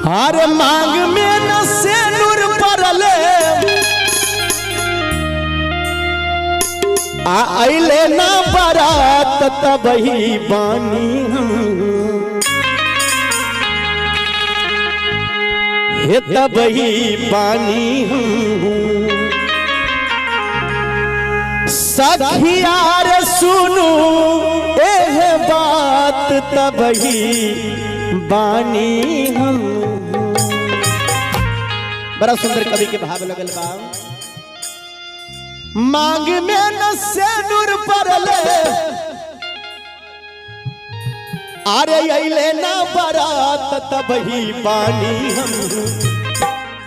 अरे मांग में न सेनुर परले आइले ना बारात तबही बानी हम हे तबही बानी हम सखिया रे सुनू एह बात तबही बानी हम। बड़ा सुंदर कवि के भाव लगल बा। मांग में न सेनुर परले अरे अइले ना बारात तबही बानी हम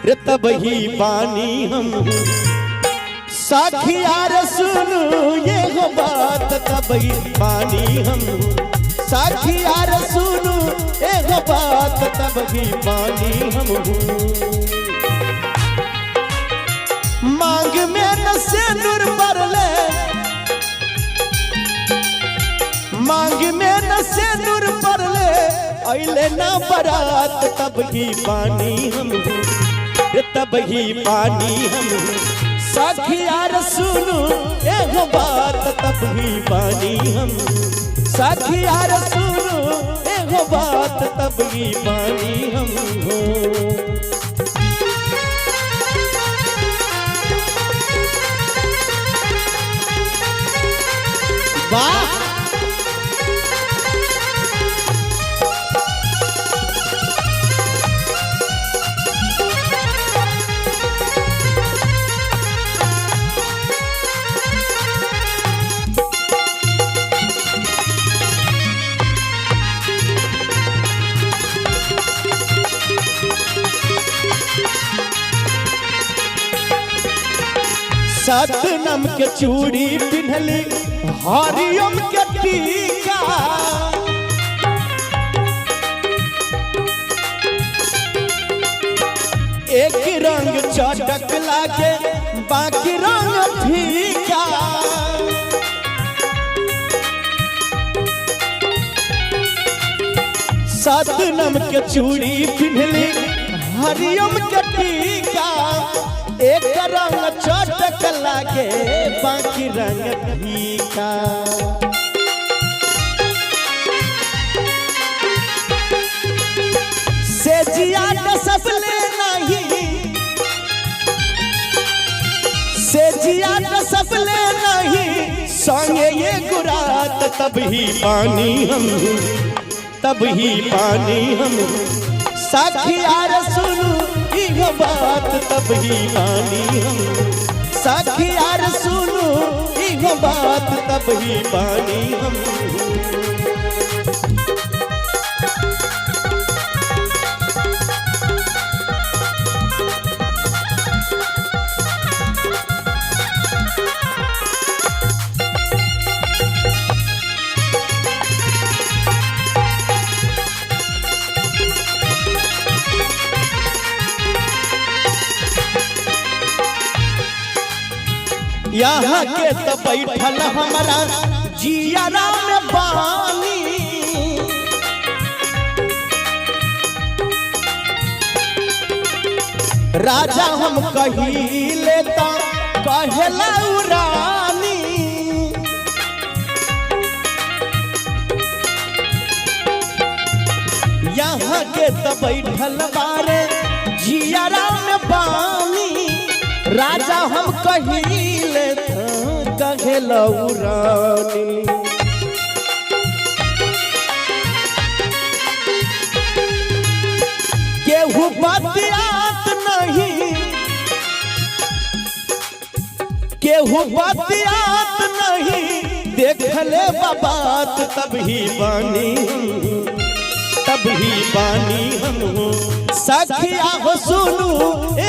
रे तबही बानी हम सखिया रे सुनू ये बात तबही बानी हम सखिया रे सुनू ये बात तबही बानी हम। मांग में न सेनुर परले मांग में न सेनुर परले अइले ना बारात तबही बानी हम तबही बानी हम सखिया रे सुनू एगो बात तबही बानी हम सखिया रे सुनू एगो बात तबही बानी हम। वाह सतनम के चूड़ी पिन्हली हरियम के टीका एक रंग चटक लागे बाकी रंग फीका सतनम के चूड़ी पिन्हली हरियम के टीका एक रंग चटक लागे बाकी रंग फीका से जिया सबले नहीं से जिया सबले नहीं संगे ये गुरात तबही पानी हम तबही पानी हम सखिया रे सुनू इहो बात तबही बानी हम सखिया रे सुनू इहो बात तबही बानी हम। यहाँ के तो बैठल हमारा जियारा में बानी राजा हम कही लेता कहेला रानी यहाँ के तो बैठल बारे जियारा में बानी राजा हम कहिले कहेला रानी केहू बतियात नहीं केहू बतियात नहीं देखले बात तबही बानी हम सखिया हो सुनू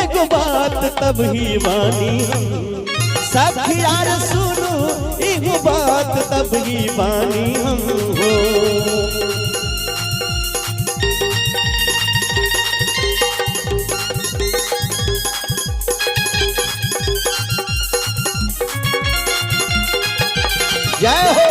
एगो बात तबही बानी हम सखिया रे सुनू एगो बात तबही बानी हम हो। जय हो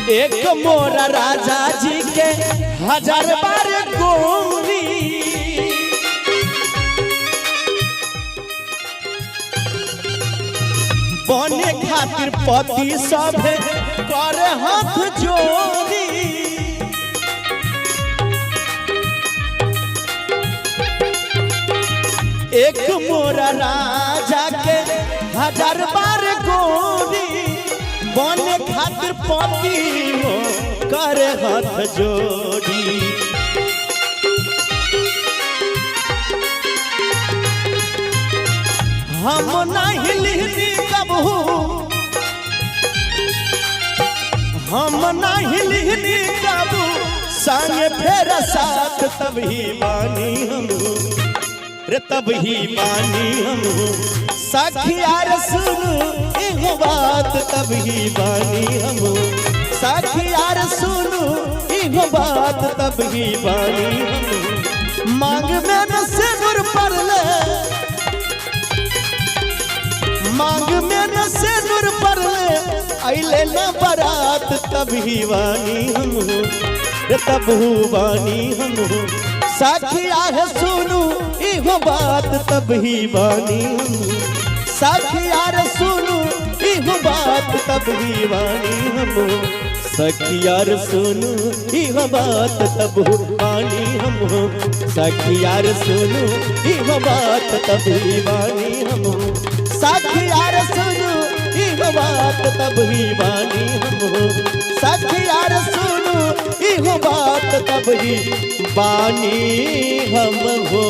एक मोरा राजा जी के 1000 बार गोरी बने खातिर पति सब करे हाथ जोड़ी एक मोरा राजा के 1000 बार गोरी बने खातिर पति हो करे हाथ जोड़ी हम नहीं लिहनी कबहू हम नहीं लिहनी कबू संग फेर साथ तब ही बानी हम रे तब ही बानी हम सखियार सुनु एगो बात तब ही बानी हम सखियार सुनु एगो बात तब ही बानी हम मांग में न सिंदूर पड़ले मांग में न सिंदूर पड़ले अइले न बारात तब ही बानी हम रे तब हु बानी हम सखिया है सुनु इहो बात तब ही बानी हम सखिया रे सुनु इहो बात तब ही बानी हम सखिया रे सुनु इहो बात तब हु बानी हम सखिया रे सुनु इहो बात तब ही बानी हम सखिया रे सुनु इहो बात तब ही बानी हम सखिया रे सुनु इहो बात तब ही बानी हम हो।